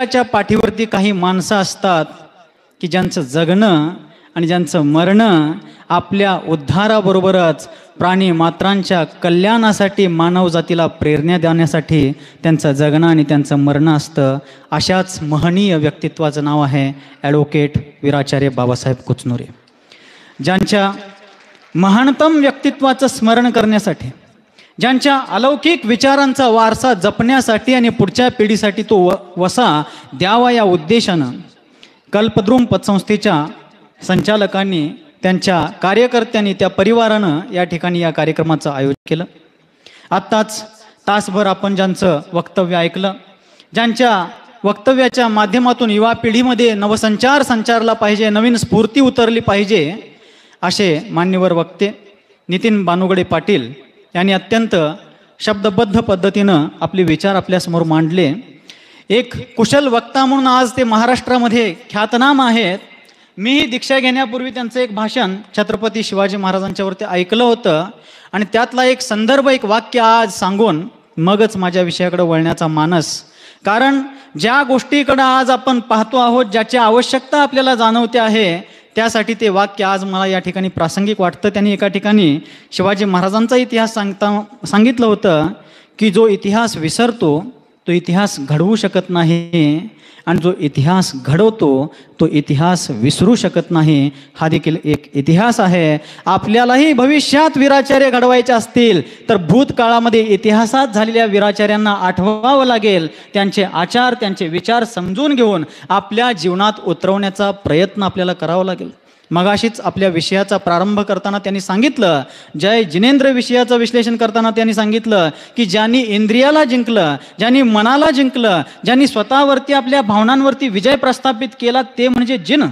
जगाच्या पाठीवरती काही माणसं असतात की ज्यांचं जगणं आणि ज्यांचं मरणं आपल्या उद्धाराबरोबरच प्राणी मात्रांच्या कल्याणासाठी, मानवजातीला प्रेरणा देण्यासाठी त्यांचं जगणं आणि त्यांचं मरणं असतं. अशाच महनीय व्यक्तित्वाचं नाव आहे ॲडव्होकेट वीराचार्य बाबासाहेब कुचनुरे, ज्यांच्या महानतम व्यक्तित्वाचं स्मरण करण्यासाठी, ज्यांच्या अलौकिक विचारांचा वारसा जपण्यासाठी आणि पुढच्या पिढीसाठी तो वसा द्यावा या उद्देशानं कल्पद्रुम पतसंस्थेच्या संचालकांनी, त्यांच्या कार्यकर्त्यांनी, त्या परिवारानं या ठिकाणी या कार्यक्रमाचं आयोजन केलं. आत्ताच तासभर आपण ज्यांचं वक्तव्य ऐकलं, ज्यांच्या वक्तव्याच्या माध्यमातून युवा पिढीमध्ये नवसंचार संचारला पाहिजे, नवीन स्फूर्ती उतरली पाहिजे, असे मान्यवर वक्ते नितीन बानुगडे पाटील यांनी अत्यंत शब्दबद्ध पद्धतीनं आपले विचार आपल्यासमोर मांडले. एक कुशल वक्ता म्हणून आज ते महाराष्ट्रामध्ये ख्यातनाम आहेत. मीही दीक्षा घेण्यापूर्वी त्यांचं एक भाषण छत्रपती शिवाजी महाराजांच्यावरती ऐकलं होतं आणि त्यातला एक संदर्भ, एक वाक्य आज सांगून मगच माझ्या विषयाकडे वळण्याचा मानस. कारण ज्या गोष्टीकडे आज आपण पाहतो आहोत, ज्याची आवश्यकता आपल्याला जाणवते आहे, त्यासाठी ते वाक्य आज मला या ठिकाणी प्रासंगिक वाटतं. त्यांनी एका ठिकाणी शिवाजी महाराजांचा इतिहास सांगितलं होतं की जो इतिहास विसरतो तो इतिहास घडवू शकत नाही, आणि जो इतिहास घडवतो तो इतिहास विसरू शकत नाही. हा देखील एक इतिहास आहे. आपल्यालाही भविष्यात वीराचार्य घडवायचे असतील तर भूतकाळामध्ये इतिहासात झालेल्या वीराचार्यांना आठवावं लागेल. त्यांचे आचार, त्यांचे विचार समजून घेऊन आपल्या जीवनात उतरवण्याचा प्रयत्न आपल्याला करावा लागेल. मगाशीच आपल्या विषयाचा प्रारंभ करताना त्यांनी सांगितलं, जय जिनेंद्र विषयाचं विश्लेषण करताना त्यांनी सांगितलं की ज्यांनी इंद्रियाला जिंकलं, ज्यांनी मनाला जिंकलं, ज्यांनी स्वतःवरती, आपल्या भावनांवरती विजय प्रस्थापित केला ते म्हणजे जिन.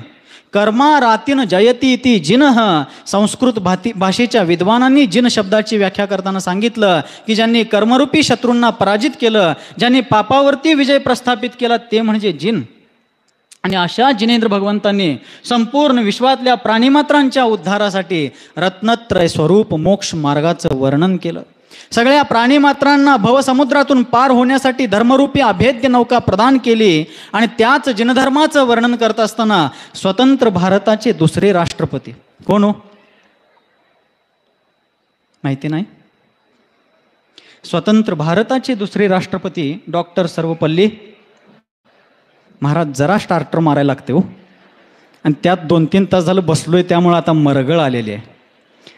कर्मा रातीन जयती ती जिनः. संस्कृत भाषेच्या विद्वानांनी जिन शब्दाची व्याख्या करताना सांगितलं की ज्यांनी कर्मरूपी शत्रूंना पराजित केलं, ज्यांनी पापावरती विजय प्रस्थापित केला ते म्हणजे जिन. आणि अशा जिनेंद्र भगवंतांनी संपूर्ण विश्वातल्या प्राणीमात्रांच्या उद्धारासाठी रत्नत्रय स्वरूप मोक्ष मार्गाचं वर्णन केलं. सगळ्या प्राणीमात्रांना भवसमुद्रातून पार होण्यासाठी धर्मरूपी अभेद्य नौका प्रदान केली. आणि त्याच जिनधर्माचं वर्णन करत असताना स्वतंत्र भारताचे दुसरे राष्ट्रपती कोण हो? माहिती नाही? स्वतंत्र भारताचे दुसरे राष्ट्रपती डॉक्टर सर्वपल्ली महाराज. जरा स्टार्टर मारायला लागते हो, आणि त्यात 2-3 तास झालं बसलोय, त्यामुळे आता मरगळ आलेली आहे.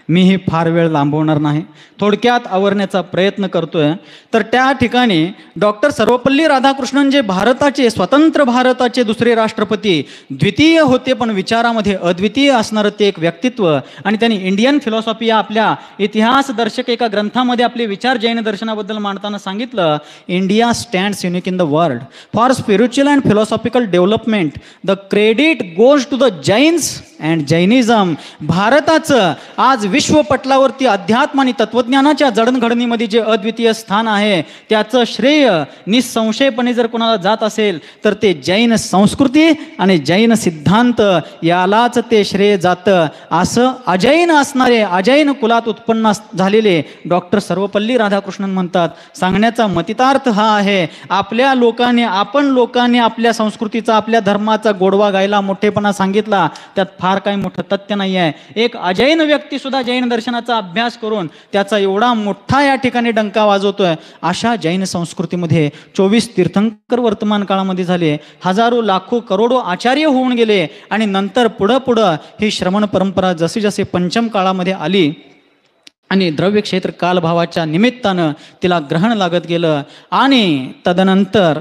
मी ही फार वेळ लांबवणार नाही, थोडक्यात आवरण्याचा प्रयत्न करतोय. तर त्या ठिकाणी डॉक्टर सर्वपल्ली राधाकृष्णन जे भारताचे, स्वतंत्र भारताचे दुसरे राष्ट्रपती, द्वितीय होते पण विचारामध्ये अद्वितीय असणारं ते एक व्यक्तित्व. आणि त्यांनी इंडियन फिलॉसॉफी या आपल्या इतिहास दर्शक एका ग्रंथामध्ये आपले विचार जैन दर्शनाबद्दल मांडताना सांगितलं, India stands unique in the world for spiritual and philosophical development. The credit goes to the Jains and Jainism. भारताचं आज विश्वपटलावरती अध्यात्म आणि तत्वज्ञानाच्या जडणघडणीमध्ये जे अद्वितीय स्थान आहे त्याचं श्रेय निसंशयपणे जर कोणाला जात असेल तर ते जैन संस्कृती आणि जैन सिद्धांत यालाच ते श्रेय जातं. असं अजैन असणारे, अजैन कुलात उत्पन्न झालेले डॉक्टर सर्वपल्ली राधाकृष्णन म्हणतात. सांगण्याचा मतितार्थ हा आहे, आपल्या लोकांनी, आपण लोकांनी आपल्या संस्कृतीचा, आपल्या धर्माचा गोडवा गायला, मोठेपणा सांगितला, त्यात फार काही मोठं तथ्य नाही आहे. एक अजैन व्यक्ती सुद्धा जैन दर्शनाचा अभ्यास करून त्याचा एवढा मोठा या ठिकाणी डंका वाजवतोय. अशा जैन संस्कृतीमध्ये 24 तीर्थंकर वर्तमान काळामध्ये झाले, हजारो लाखो करोडो आचार्य होऊन गेले. आणि नंतर पुढं ही श्रमण परंपरा जशी जशी पंचम काळामध्ये आली आणि द्रव्य क्षेत्र कालभावाच्या निमित्तानं तिला ग्रहण लागत गेलं. आणि तदनंतर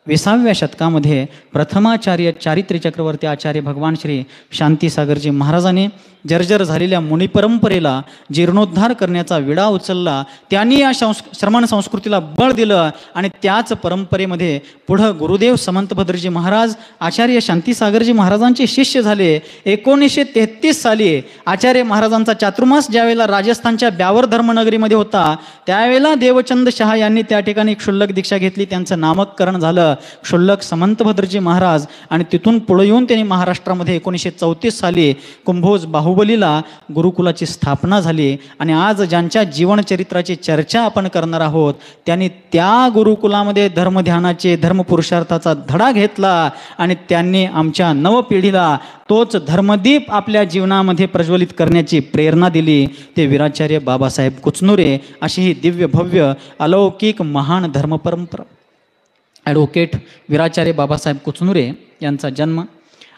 20व्या शतकामध्ये प्रथमाचार्य चारित्र्य चक्रवर्ती आचार्य भगवान श्री शांतीसागरजी महाराजांनी जर्जर झालेल्या मुनिपरंपरेला जीर्णोद्धार करण्याचा विडा उचलला. त्यांनी या श्रमण संस्कृतीला बळ दिलं आणि त्याच परंपरेमध्ये पुढं गुरुदेव समंतभद्रजी महाराज आचार्य शांतीसागरजी महाराजांचे शिष्य झाले. 1933 साली आचार्य महाराजांचा चातुर्मास ज्यावेळेला राजस्थानच्या ब्यावर धर्मनगरीमध्ये होता त्यावेळेला देवचंद शहा यांनी त्या ठिकाणी क्षुल्लक दीक्षा घेतली. त्यांचं नामकरण झालं क्षुल्लक समंतभद्रजी महाराज. आणि तिथून पुढे येऊन त्यांनी महाराष्ट्रामध्ये 1934 साली कुंभोज बाहू बाहुबलीला गुरुकुलाची स्थापना झाली. आणि आज ज्यांच्या जीवनचरित्राची चर्चा आपण करणार आहोत त्यांनी त्या गुरुकुलामध्ये धर्मध्यानाचे धर्मपुरुषार्थाचा धडा घेतला आणि त्यांनी आमच्या नवपिढीला तोच धर्मदीप आपल्या जीवनामध्ये प्रज्वलित करण्याची प्रेरणा दिली. ते वीराचार्य बाबासाहेब कुचनुरे. अशी ही दिव्य भव्य अलौकिक महान धर्मपरंपरा. ॲडव्होकेट वीराचार्य बाबासाहेब कुचनुरे यांचा जन्म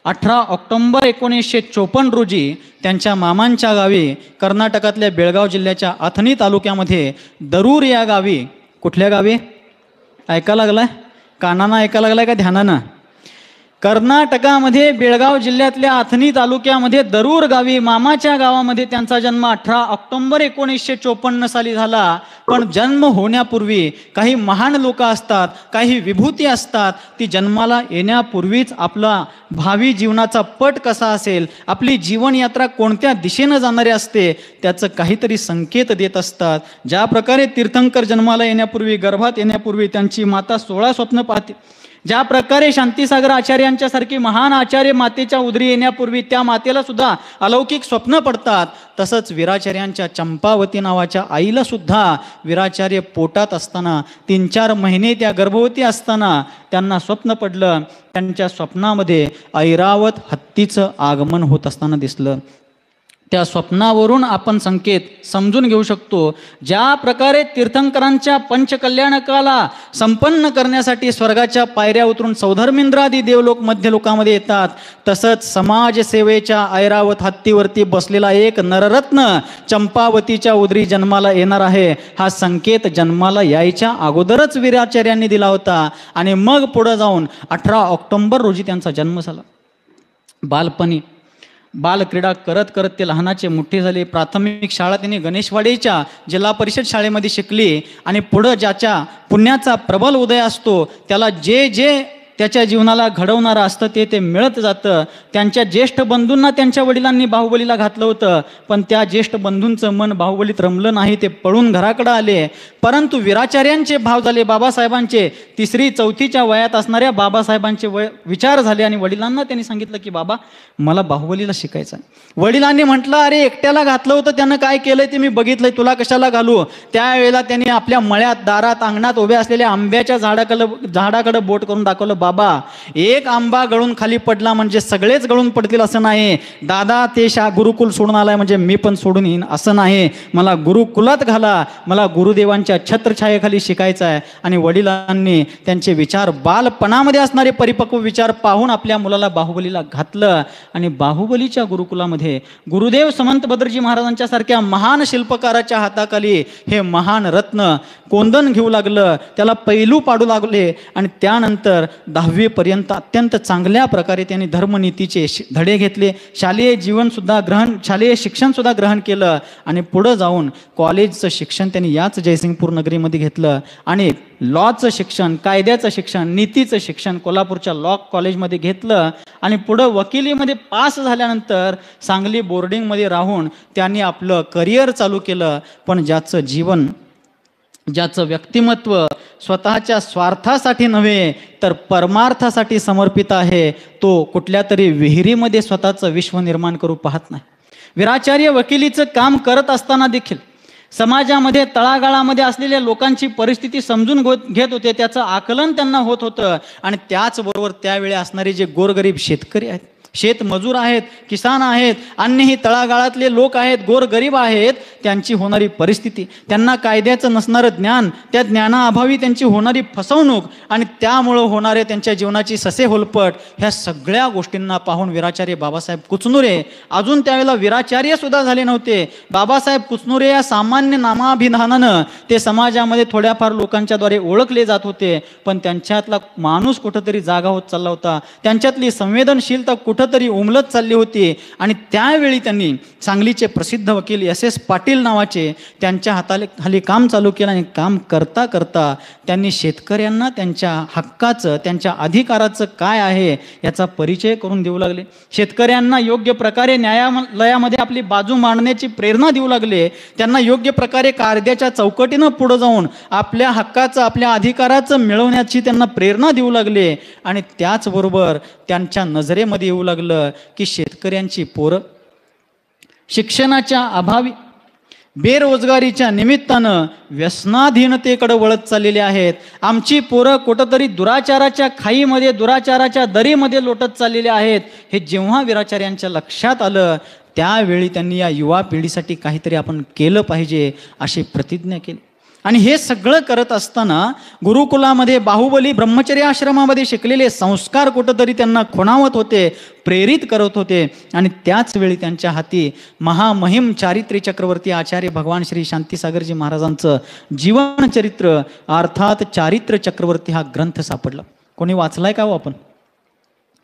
18 ऑक्टोंबर 1954 रोजी त्यांच्या मामांच्या गावी कर्नाटकातल्या बेळगाव जिल्ह्याच्या अथणी तालुक्यामध्ये दरूर या गावी. कुठल्या गावी ऐका लागलाय? कानानं ऐका लागलाय का ध्यानानं? कर्नाटकामध्ये बेळगाव जिल्ह्यातल्या अथणी तालुक्यामध्ये दरूर गावी मामाच्या गावामध्ये त्यांचा जन्म 18 ऑक्टोंबर 1954 साली झाला. पण जन्म होण्यापूर्वी काही महान लोक असतात, काही विभूती असतात, ती जन्माला येण्यापूर्वीच आपला भावी जीवनाचा पट कसा असेल, आपली जीवनयात्रा कोणत्या दिशेनं जाणारी असते त्याचं काहीतरी संकेत देत असतात. ज्या प्रकारे तीर्थंकर जन्माला येण्यापूर्वी गर्भात येण्यापूर्वी त्यांची माता 16 स्वप्न पाहते, ज्या प्रकारे शांतीसागर आचार्यांच्या सारखी महान आचार्य मातेच्या उदरी येण्यापूर्वी त्या मातेला सुद्धा अलौकिक स्वप्न पडतात, तसंच वीराचार्यांच्या चंपावती नावाच्या आईला सुद्धा वीराचार्य पोटात असताना 3-4 महिने त्या गर्भवती असताना त्यांना स्वप्न पडलं. त्यांच्या स्वप्नामध्ये ऐरावत हत्तीचं आगमन होत असताना दिसलं. त्या स्वप्नावरून आपण संकेत समजून घेऊ शकतो. ज्या प्रकारे तीर्थंकरांच्या पंचकल्याणकाला संपन्न करण्यासाठी स्वर्गाच्या पायऱ्या उतरून सौधर्मेंद्रादी देवलोक मध्यलोकामध्ये येतात, तसंच समाजसेवेच्या ऐरावत हत्तीवरती बसलेला एक नररत्न चंपावतीच्या उदरी जन्माला येणार आहे. हा संकेत जन्माला यायच्या अगोदरच वीराचार्यांनी दिला होता. आणि मग पुढे जाऊन 18 ऑक्टोंबर रोजी त्यांचा जन्म झाला. बालपणी बालक्रीडा करत करत ते लहानाचे मोठे झाले. प्राथमिक शाळा त्यांनी गणेशवाडीच्या जिल्हा परिषद शाळेमध्ये शिकली. आणि पुढं ज्याच्या पुण्याचा प्रबल उदय असतो त्याला जे जे त्याच्या जीवनाला घडवणारं असतं ते मिळत जातं. त्यांच्या ज्येष्ठ बंधूंना त्यांच्या वडिलांनी बाहुबलीला घातलं होतं, पण त्या ज्येष्ठ बंधूंचं मन बाहुबलीत रमलं नाही, ते पळून घराकडे आले. परंतु वीराचार्यांचे भाव झाले, बाबासाहेबांचे 3री-4थीच्या वयात असणाऱ्या बाबासाहेबांचे विचार झाले आणि वडिलांना त्यांनी सांगितलं की बाबा मला बाहुबलीला शिकायचं आहे. वडिलांनी म्हटलं अरे एकट्याला घातलं होतं, त्यानं काय केलंय ते मी बघितलंय, तुला कशाला घालू. त्यावेळेला त्यांनी आपल्या मळ्यात दारात अंगणात उभ्या असलेल्या आंब्याच्या झाडाकडे बोट करून दाखवलं, बाबा एक आंबा गळून खाली पडला म्हणजे सगळेच गळून पडतील असं नाही. दादा ते गुरुकुल सोडून आलाय म्हणजे मी पण सोडून येईन असं नाही. मला गुरुकुलात घाला, मला गुरुदेवांच्या छत्रछायेखाली शिकायचं आहे. आणि वडिलांनी त्यांचे विचार बालपणामध्ये असणारे परिपक्व विचार पाहून आपल्या मुलाला बाहुबलीला घातलं. आणि बाहुबलीच्या गुरुकुलामध्ये गुरुदेव समंत बद्रजी महाराजांच्या सारख्या महान शिल्पकाराच्या हाताखाली हे महान रत्न कोंदण घेऊ लागलं, त्याला पैलू पाडू लागले. आणि त्यानंतर 10वी पर्यंत अत्यंत चांगल्या प्रकारे त्यांनी धर्मनीतीचे धडे घेतले. शालेय शिक्षण सुद्धा ग्रहण केलं. आणि पुढं जाऊन कॉलेजचं शिक्षण त्यांनी याच जयसिंगपूर नगरीमध्ये घेतलं. आणि लॉचं शिक्षण, कायद्याचं शिक्षण, नीतीचं शिक्षण कोल्हापूरच्या लॉ कॉलेजमध्ये घेतलं. आणि पुढं वकिलीमध्ये पास झाल्यानंतर सांगली बोर्डिंगमध्ये राहून त्यांनी आपलं करिअर चालू केलं. पण ज्याचं व्यक्तिमत्व स्वतःच्या स्वार्थासाठी नव्हे तर परमार्थासाठी समर्पित आहे, तो कुठल्या तरी विहिरीमध्ये स्वतःचं विश्व निर्माण करू पाहत नाही. वीराचार्य वकिलीचं काम करत असताना देखील समाजामध्ये तळागाळामध्ये असलेल्या लोकांची परिस्थिती समजून घेत होते, त्याचं आकलन त्यांना होत होतं. आणि त्याचबरोबर त्यावेळी असणारे जे गोरगरीब शेतकरी आहेत, शेतमजूर आहेत, किसान आहेत, अन्यही तळागाळातले लोक आहेत, गोरगरीब आहेत, त्यांची होणारी परिस्थिती, त्यांना कायद्याचं नसणारं ज्ञान, त्या ज्ञानाअभावी त्यांची होणारी फसवणूक आणि त्यामुळं होणारे त्यांच्या जीवनाची ससे होलपट, ह्या सगळ्या गोष्टींना पाहून वीराचार्य बाबासाहेब कुचनुरे, अजून त्यावेळेला वीराचार्य सुद्धा झाले नव्हते, बाबासाहेब कुचनुरे या सामान्य नामाभिधानानं ते समाजामध्ये थोड्याफार लोकांच्याद्वारे ओळखले जात होते. पण त्यांच्यातला माणूस कुठंतरी जागा होत चालला होता, त्यांच्यातली संवेदनशीलता कुठंतरी उमलत चालली होती. आणि त्यावेळी त्यांनी सांगलीचे प्रसिद्ध वकील SS पाटील नावाचे त्यांच्या हाताखाली काम चालू केलं. आणि काम करता करता त्यांनी शेतकऱ्यांना त्यांच्या हक्काचं, त्यांच्या अधिकाराचं काय आहे याचा परिचय करून देऊ लागले. शेतकऱ्यांना योग्य प्रकारे न्यायालयामध्ये आपली बाजू मांडण्याची प्रेरणा देऊ लागले. त्यांना योग्य प्रकारे कायद्याच्या चौकटीनं पुढे जाऊन आपल्या हक्काचं, आपल्या अधिकाराचं मिळवण्याची त्यांना प्रेरणा देऊ लागले. आणि त्याचबरोबर त्यांच्या नजरेमध्ये येऊ लागलं की शेतकऱ्यांची पोरं शिक्षणाच्या अभावी, बेरोजगारीच्या निमित्तानं व्यसनाधीनतेकडे वळत चाललेले आहेत. आमची पोरं कुठंतरी दुराचाराच्या खाईमध्ये, दुराचाराच्या दरीमध्ये लोटत चाललेले आहेत. हे जेव्हा वीराचार्यांच्या लक्षात आलं, त्यावेळी त्यांनी या युवा पिढीसाठी काहीतरी आपण केलं पाहिजे अशी प्रतिज्ञा केली. आणि हे सगळं करत असताना गुरुकुलामध्ये बाहुबली ब्रह्मचर्य आश्रमामध्ये शिकलेले संस्कार कुठंतरी त्यांना खुणावत होते, प्रेरित करत होते. आणि त्याच वेळी त्यांच्या हाती महामहिम चारित्र्य चक्रवर्ती आचार्य भगवान श्री शांतीसागरजी महाराजांचं जीवनचरित्र अर्थात चारित्र्य चक्रवर्ती हा ग्रंथ सापडला. कोणी वाचलाय का हो? आपण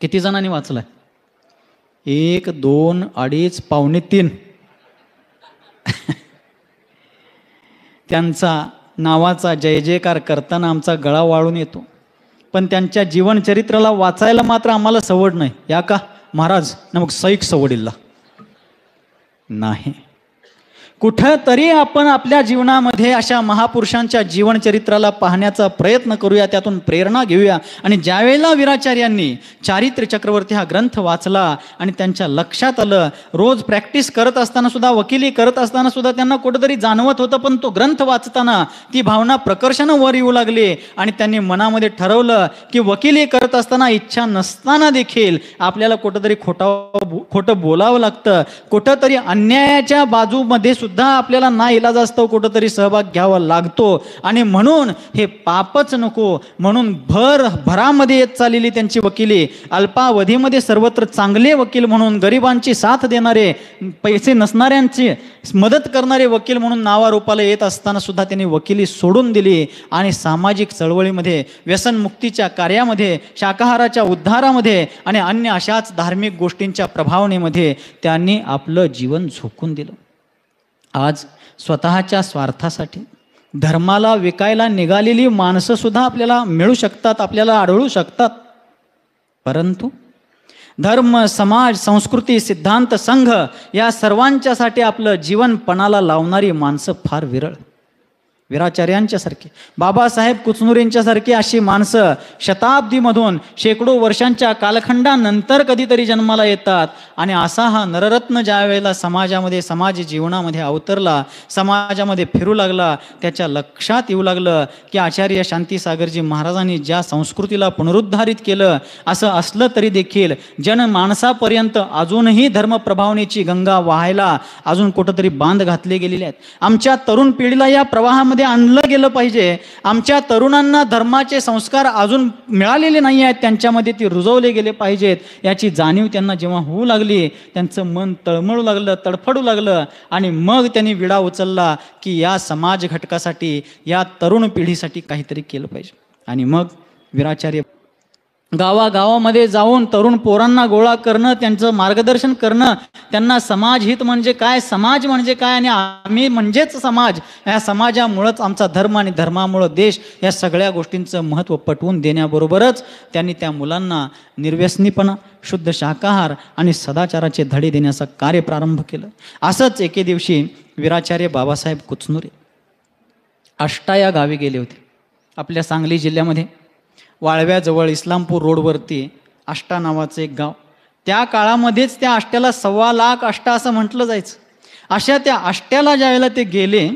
किती जणांनी वाचलाय? 1, 2, 2.5, पावणे 3. त्यांचा नावाचा जय जयकार करताना आमचा गळा वाळून येतो. पण त्यांच्या जीवनचरित्राला वाचायला मात्र आम्हाला सवड नाही. या का महाराज? ना मग सैक सवडीला नाही. कुठंतरी आपण आपल्या जीवनामध्ये अशा महापुरुषांच्या जीवनचरित्राला पाहण्याचा प्रयत्न करूया, त्यातून प्रेरणा घेऊया. आणि ज्यावेळेला वीराचार्यांनी चारित्र्य चक्रवर्ती हा ग्रंथ वाचला आणि त्यांच्या लक्षात आलं, रोज प्रॅक्टिस करत असताना सुद्धा, वकिली करत असताना सुद्धा त्यांना कुठंतरी जाणवत होतं, पण तो ग्रंथ वाचताना ती भावना प्रकर्षानं वर येऊ लागली. आणि त्यांनी मनामध्ये ठरवलं की वकिली करत असताना इच्छा नसताना देखील आपल्याला कुठंतरी खोटं बोलावं लागतं, कुठंतरी अन्यायाच्या बाजूमध्ये सुद्धा आपल्याला ना इलाजास्तव कुठंतरी सहभाग घ्यावा लागतो. आणि म्हणून हे पापच नको म्हणून भरामध्ये येत चाललेली त्यांची वकिली, अल्पावधीमध्ये सर्वत्र चांगले वकील म्हणून, गरिबांची साथ देणारे, पैसे नसणाऱ्यांची मदत करणारे वकील म्हणून नावारूपाला येत असताना सुद्धा त्यांनी वकिली सोडून दिली आणि सामाजिक चळवळीमध्ये, व्यसनमुक्तीच्या कार्यामध्ये, शाकाहाराच्या उद्धारामध्ये आणि अन्य अशाच धार्मिक गोष्टींच्या प्रभावनेमध्ये त्यांनी आपलं जीवन झोकून दिलं. आज स्वतःच्या स्वार्थासाठी धर्माला विकायला निघालेली माणसं सुद्धा आपल्याला मिळू शकतात, आपल्याला आढळू शकतात. परंतु धर्म, समाज, संस्कृती, सिद्धांत, संघ या सर्वांच्यासाठी आपलं जीवन पणाला लावणारी माणसं फार विरळ. वीराचार्यांच्यासारखी, बाबासाहेब कुचनुरेंच्यासारखी अशी माणसं शताब्दीमधून, शेकडो वर्षांच्या कालखंडानंतर कधीतरी जन्माला येतात. आणि असा हा नररत्न ज्या वेळेला समाजामध्ये, समाज जीवनामध्ये अवतरला, समाजामध्ये फिरू लागला, त्याच्या लक्षात येऊ लागलं की आचार्य शांतीसागरजी महाराजांनी ज्या संस्कृतीला पुनरुद्धारित केलं, असं असलं तरी देखील जनमानसापर्यंत अजूनही धर्मप्रभावनेची गंगा वाहायला अजून कुठंतरी बांध घातले गेलेले आहेत. आमच्या तरुण पिढीला या प्रवाहामध्ये आणलं गेलं पाहिजे. आमच्या तरुणांना धर्माचे संस्कार अजून मिळालेले नाही आहेत, त्यांच्यामध्ये ते रुजवले गेले पाहिजेत. याची जाणीव त्यांना जेव्हा होऊ लागली, त्यांचं मन तळमळू लागलं, तडफडू लागलं. आणि मग त्यांनी विडा उचलला की या समाज घटकासाठी, या तरुण पिढीसाठी काहीतरी केलं पाहिजे. आणि मग वीराचार्य गावागावामध्ये जाऊन तरुण पोरांना गोळा करणं, त्यांचं मार्गदर्शन करणं, त्यांना समाज हित म्हणजे काय, समाज म्हणजे काय आणि आम्ही म्हणजेच समाज, या समाजामुळंच आमचा धर्म आणि धर्मामुळं देश, या सगळ्या गोष्टींचं महत्त्व पटवून देण्याबरोबरच त्यांनी त्या मुलांना निर्व्यसनीपणा, शुद्ध शाकाहार आणि सदाचाराचे धडे देण्याचं कार्य प्रारंभ केलं. असंच एके दिवशी वीराचार्य बाबासाहेब कुचनुरे आष्टा या गावी गेले होते. आपल्या सांगली जिल्ह्यामध्ये वाळव्याजवळ इस्लामपूर रोडवरती आष्टा नावाचं एक गाव. त्या काळामध्येच त्या आष्ट्याला 1.25 लाख आष्टा असं म्हटलं जायचं. अशा त्या आष्ट्याला ज्यावेळेला ते गेले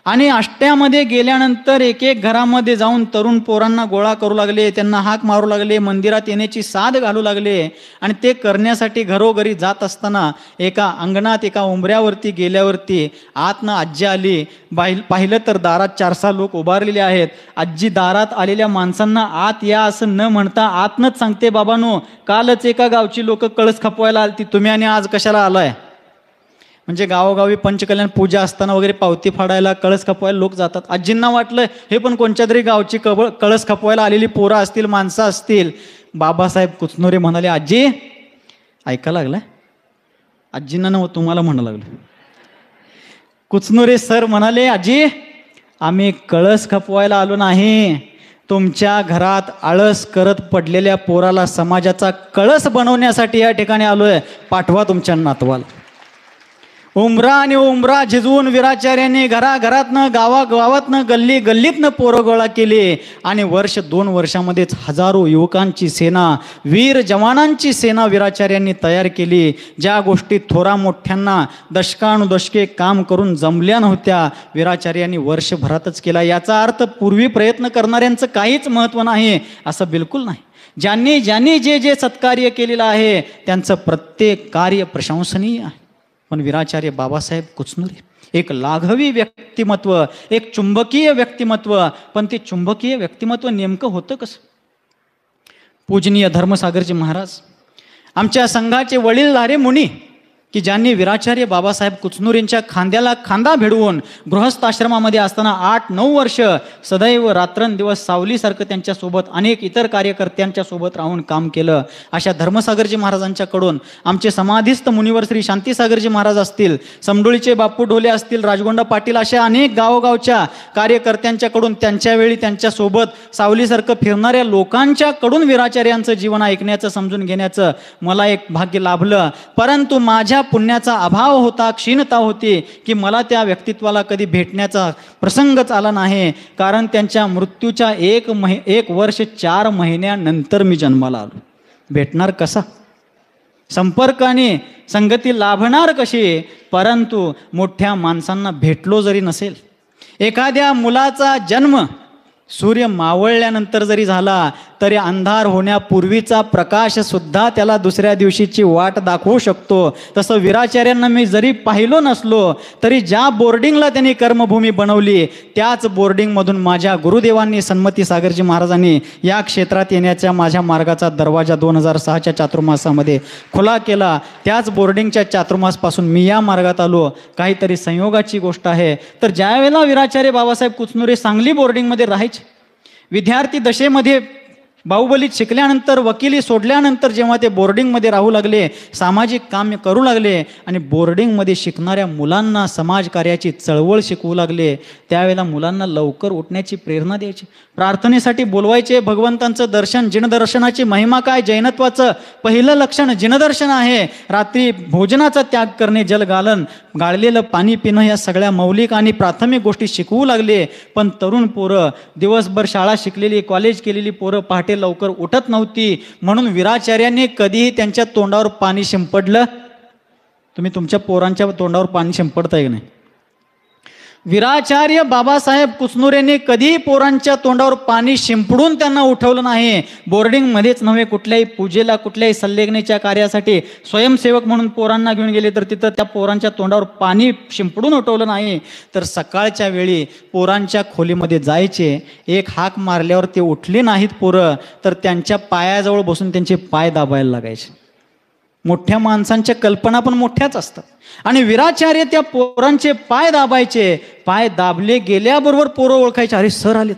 आणि आष्ट्यामध्ये गेल्यानंतर एक एक घरामध्ये जाऊन तरुण पोरांना गोळा करू लागले, त्यांना हाक मारू लागले, मंदिरात येण्याची साद घालू लागले. आणि ते करण्यासाठी घरोघरी जात असताना एका अंगणात, एका उंबऱ्यावरती गेल्यावरती आतनं आजी आली. पाहिलं तर दारात 4-6 लोक उभारलेले आहेत. आजी दारात आलेल्या माणसांना आत या असं न म्हणता आतनंच सांगते, बाबांनो, कालच एका गावची लोक कळस खपवायला आलती, तुम्ही आणि आज कशाला आलाय? म्हणजे गावोगावी पंचकल्याण पूजा असताना वगैरे पावती फाडायला, कळस खपवायला लोक जातात. आजींना वाटलं हे पण कोणत्या तरी गावची कळस खपवायला आलेली पोरं असतील, माणसं असतील. बाबासाहेब कुचनुरे म्हणाले, आजी ऐका लागलाय? आजींना नव तुम्हाला म्हणू लागलं. कुचनुरे सर म्हणाले, आजी आम्ही कळस खपवायला आलो नाही, तुमच्या घरात आळस करत पडलेल्या पोराला समाजाचा कळस बनवण्यासाठी या ठिकाणी आलोय, पाठवा तुमच्या नातवाला. उमरा आणि उमरा झिजवून वीराचार्यांनी घराघरातनं गावागावातनं गल्ली गल्लीतनं पोरं गोळा केली आणि वर्ष 2 वर्षामध्येच हजारो युवकांची सेना, वीर जवानांची सेना वीराचार्यांनी तयार केली. ज्या गोष्टी थोरा मोठ्यांना दशकानुदशके काम करून जमल्या नव्हत्या, वीराचार्यांनी वर्षभरातच केला. याचा अर्थ पूर्वी प्रयत्न करणाऱ्यांचं काहीच महत्त्व नाही असं बिलकुल नाही. ज्यांनी ज्यांनी जे जे सत्कार्य केलेलं आहे त्यांचं प्रत्येक कार्य प्रशंसनीय आहे. पण वीराचार्य बाबासाहेब कुचनुरे एक लाघवी व्यक्तिमत्व, एक चुंबकीय व्यक्तिमत्व. पण ते चुंबकीय व्यक्तिमत्व नेमकं होतं कसं? पूजनीय धर्मसागरजी महाराज आमच्या संघाचे वडीलधारे मुनी की ज्यांनी वीराचार्य बाबासाहेब कुचनुरेंच्या खांद्याला खांदा भिडवून गृहस्थाश्रमामध्ये असताना 8-9 वर्ष सदैव रात्रंदिवस सावलीसारखं त्यांच्यासोबत अनेक इतर कार्यकर्त्यांच्या सोबत राहून काम केलं. अशा धर्मसागरजी महाराजांच्याकडून आमचे समाधिस्थ मुनिवर श्री शांतीसागरजी महाराज असतील, समडोळीचे बापू ढोले असतील, राजगोंडा पाटील, अशा अनेक गावोगावच्या कार्यकर्त्यांच्याकडून, त्यांच्या वेळी त्यांच्यासोबत सावलीसारखं फिरणाऱ्या लोकांच्याकडून वीराचार्यांचं जीवन ऐकण्याचं, समजून घेण्याचं मला एक भाग्य लाभलं. परंतु माझ्या पुण्याचा अभाव होता, क्षीणता होती की मला त्या व्यक्तित्वाला कधी भेटण्याचा प्रसंगच आला नाही. कारण त्यांच्या मृत्यूच्या 1 वर्ष 4 महिन्यानंतर मी जन्माला आलो. भेटणार कसा? संपर्काने संगती लाभणार कशी? परंतु मोठ्या माणसांना भेटलो जरी नसेल, एखाद्या मुलाचा जन्म सूर्य मावळल्यानंतर जरी झाला तरी अंधार होण्यापूर्वीचा प्रकाश सुद्धा त्याला दुसऱ्या दिवशीची वाट दाखवू शकतो. तसं वीराचार्यांना मी जरी पाहिलो नसलो तरी ज्या बोर्डिंगला त्यांनी कर्मभूमी बनवली त्याच बोर्डिंगमधून माझ्या गुरुदेवांनी, सन्मती सागरजी महाराजांनी या क्षेत्रात येण्याच्या माझ्या मार्गाचा दरवाजा 2006च्या चातुर्मासामध्ये खुला केला. त्याच बोर्डिंगच्या चातुर्मासपासून मी या मार्गात आलो. काहीतरी संयोगाची गोष्ट आहे. तर ज्या वेळेला वीराचार्य बाबासाहेब कुचनुरे सांगली बोर्डिंगमध्ये राहायचे, विद्यार्थी दशेमध्ये बाहुबलीत शिकल्यानंतर, वकिली सोडल्यानंतर जेव्हा ते बोर्डिंगमध्ये राहू लागले, सामाजिक काम करू लागले आणि बोर्डिंगमध्ये शिकणाऱ्या मुलांना समाजकार्याची चळवळ शिकवू लागले, त्यावेळेला मुलांना लवकर उठण्याची प्रेरणा द्यायची, प्रार्थनेसाठी बोलवायचे. भगवंतांचं दर्शन, जिनदर्शनाची महिमा काय? जैनत्वाचं पहिलं लक्षण जिनदर्शन आहे. रात्री भोजनाचा त्याग करणे, जल गाळलेलं पाणी पिणं, या सगळ्या मौलिक आणि प्राथमिक गोष्टी शिकवू लागले. पण तरुण पोरं, दिवसभर शाळा शिकलेली, कॉलेज केलेली पोरं पहाटे लवकर उठत नव्हती. म्हणून वीराचार्यांनी कधीही त्यांच्या तोंडावर पाणी शिंपडलं? तुम्ही तुमच्या पोरांच्या तोंडावर पाणी शिंपडताय की नाही? वीराचार्य बाबासाहेब कुचनुरेंनी कधीही पोरांच्या तोंडावर पाणी शिंपडून त्यांना उठवलं नाही. बोर्डिंगमध्येच नव्हे, कुठल्याही पूजेला, कुठल्याही सल्लेगणीच्या कार्यासाठी स्वयंसेवक म्हणून पोरांना घेऊन गेले तर तिथं त्या पोरांच्या तोंडावर पाणी शिंपडून उठवलं नाही. तर सकाळच्या वेळी पोरांच्या खोलीमध्ये जायचे, एक हाक मारल्यावर ते उठले नाहीत पोरं तर त्यांच्या पायाजवळ बसून त्यांचे पाय दाबायला लागायचे. मोठ्या माणसांच्या कल्पना पण मोठ्याच असतात. आणि वीराचार्य त्या पोरांचे पाय दाबायचे. पाय दाबले गेल्याबरोबर पोरं ओळखायचे, अरे सर आलेत.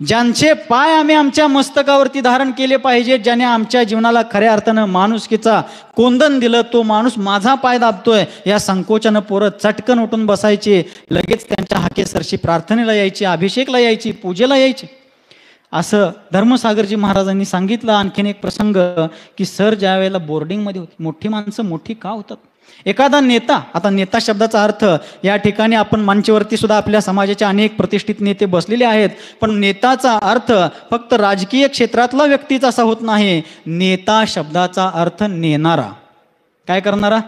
ज्यांचे पाय आम्ही आमच्या मस्तकावरती धारण केले पाहिजे, ज्याने आमच्या जीवनाला खऱ्या अर्थानं माणुसकीचा कोंदण दिलं, तो माणूस माझा पाय दाबतोय, या संकोचानं पोरं चटकन उठून बसायचे. लगेच त्यांच्या हाकेसरशी प्रार्थनेला यायची, अभिषेकला यायची, पूजेला यायची. असं धर्मसागरजी महाराजांनी सांगितलं. आणखीन एक प्रसंग की सर ज्या वेळेला बोर्डिंगमध्ये होती, मोठी माणसं मोठी का होतात? एखादा नेता, आता नेता शब्दाचा अर्थ या ठिकाणी आपण मंचवरती सुद्धा आपल्या समाजाचे अनेक प्रतिष्ठित नेते बसलेले आहेत, पण नेताचा अर्थ फक्त राजकीय क्षेत्रातला व्यक्तीच असा होत नाही. नेता शब्दाचा अर्थ नेणारा. काय करणारा?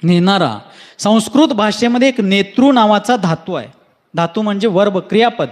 नेणारा. संस्कृत भाषेमध्ये एक नेतृ नावाचा धातू आहे. धातू म्हणजे वर्ब, क्रियापद.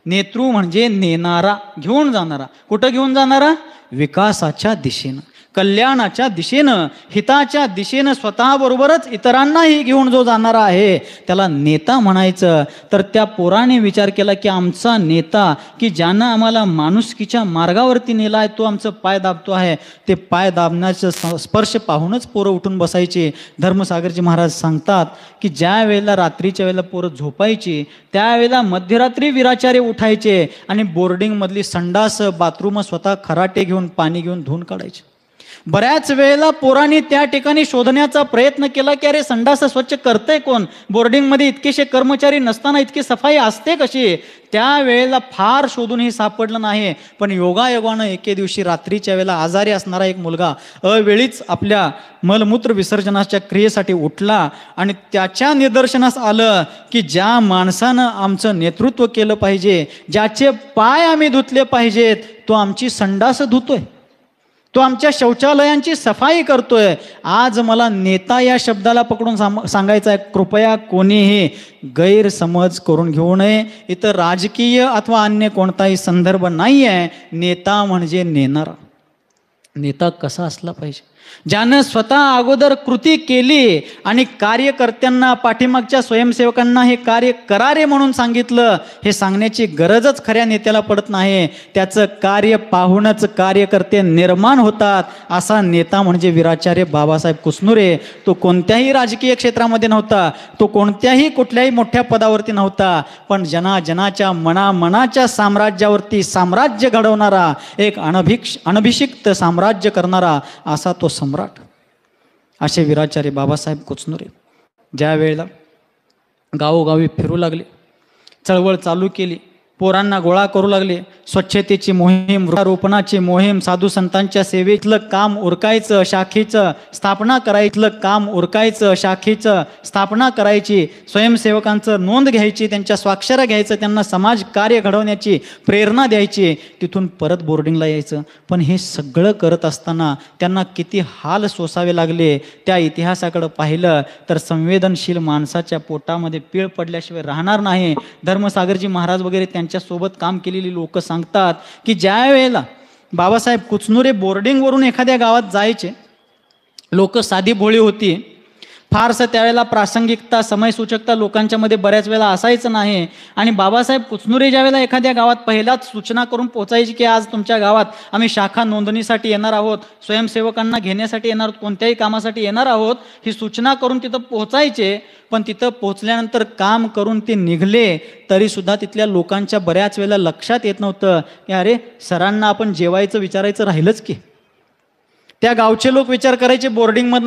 नेतृ म्हणजे नेणारा, घेऊन जाणारा. कुठं घेऊन जाणारा? विकासाच्या दिशेनं, कल्याणाच्या दिशेनं, हिताच्या दिशेनं, स्वतःबरोबरच इतरांनाही घेऊन जो जाणारा आहे त्याला नेता म्हणायचं. तर त्या पोराने विचार केला की आमचा नेता, की ज्यानं आम्हाला माणुसकीच्या मार्गावरती नेला आहे, तो आमचं पाय दाबतो आहे. ते पाय दाबण्याचं स्पर्श पाहूनच पोरं उठून बसायचे. धर्मसागरजी महाराज सांगतात की ज्या वेळेला रात्रीच्या वेळेला पोरं झोपायची त्यावेळेला मध्यरात्री वीराचार्य उठायचे आणि बोर्डिंगमधली संडास, बाथरूम स्वतः खराटे घेऊन, पाणी घेऊन धुवून काढायचे. बऱ्याच वेळेला पोरांनी त्या ठिकाणी शोधण्याचा प्रयत्न केला की अरे संडास स्वच्छ करतंय कोण, बोर्डिंगमध्ये इतकेशे कर्मचारी नसताना इतकी सफाई असते कशी. त्या वेळेला फार शोधूनही सापडलं नाही. पण योगायोगानं एके दिवशी रात्रीच्या वेळेला आजारी असणारा एक मुलगा अवेळीच आपल्या मलमूत्र विसर्जनाच्या क्रियेसाठी उठला आणि त्याच्या निदर्शनास आलं की ज्या माणसानं आमचं नेतृत्व केलं पाहिजे, ज्याचे पाय आम्ही धुतले पाहिजेत, तो आमची संडास धुतोय, तो आमच्या शौचालयांची सफाई करतोय. आज मला नेता या शब्दाला पकडून सांगायचं आहे, कृपया कोणीही गैरसमज करून घेऊ नये. इथं राजकीय अथवा अन्य कोणताही संदर्भ नाही आहे. नेता म्हणजे नेणारा. नेता कसा असला पाहिजे, ज्यानं स्वतः अगोदर कृती केली आणि कार्यकर्त्यांना, पाठीमागच्या स्वयंसेवकांना हे कार्य करा रे म्हणून सांगितलं. हे सांगण्याची गरजच खऱ्या नेत्याला पडत नाही. त्याचं कार्य पाहूनच कार्यकर्ते निर्माण होतात. असा नेता म्हणजे वीराचार्य बाबासाहेब कुचनुरे. तो कोणत्याही राजकीय क्षेत्रामध्ये नव्हता, तो कोणत्याही कुठल्याही मोठ्या पदावरती नव्हता, पण जनाच्या मनाच्या साम्राज्यावरती साम्राज्य घडवणारा, एक अनभिषिक्त साम्राज्य करणारा असा तो सम्राट. असे वीराचार्य बाबासाहेब कुचनुरे ज्या वेळेला गावोगावी फिरू लागले, चळवळ चालू केली, पोरांना गोळा करू लागले, स्वच्छतेची मोहीम, वृक्षारोपणाची मोहीम, साधू संतांच्या सेवेतलं काम उरकायचं, शाखेचं स्थापना करायचं काम उरकायचं, शाखेचं स्थापना करायची, स्वयंसेवकांचं नोंद घ्यायची, त्यांच्या स्वाक्षऱ्या घ्यायचं, त्यांना समाज कार्य घडवण्याची प्रेरणा द्यायची, तिथून परत बोर्डिंगला यायचं. पण हे सगळं करत असताना त्यांना किती हाल सोसावे लागले. त्या इतिहासाकडे पाहिलं तर संवेदनशील माणसाच्या पोटामध्ये पीळ पडल्याशिवाय राहणार नाही. धर्मसागरजी महाराज वगैरे त्यांच्यासोबत काम केलेली लोक सांगतात की ज्या वेळेला बाबासाहेब कुचनुरे बोर्डिंगवरून एखाद्या गावात जायचे, लोक साधी भोळी होती, फारसं त्यावेळेला प्रासंगिकता, समयसूचकता लोकांच्या मध्ये बऱ्याच वेळेला असायचं नाही. आणि बाबासाहेब कुचनुरे ज्या वेळेला एखाद्या गावात पहिलाच सूचना करून पोचायची की आज तुमच्या गावात आम्ही शाखा नोंदणीसाठी येणार आहोत, स्वयंसेवकांना घेण्यासाठी येणार आहोत, कोणत्याही कामासाठी येणार आहोत, ही सूचना करून तिथं पोचायचे. पण तिथं पोचल्यानंतर काम करून ते निघले तरी सुद्धा तिथल्या लोकांच्या बऱ्याच वेळेला लक्षात येत नव्हतं की अरे सरांना आपण जेवायचं विचारायचं राहिलंच की. त्या गावचे लोक विचार करायचे बोर्डिंगमध्ये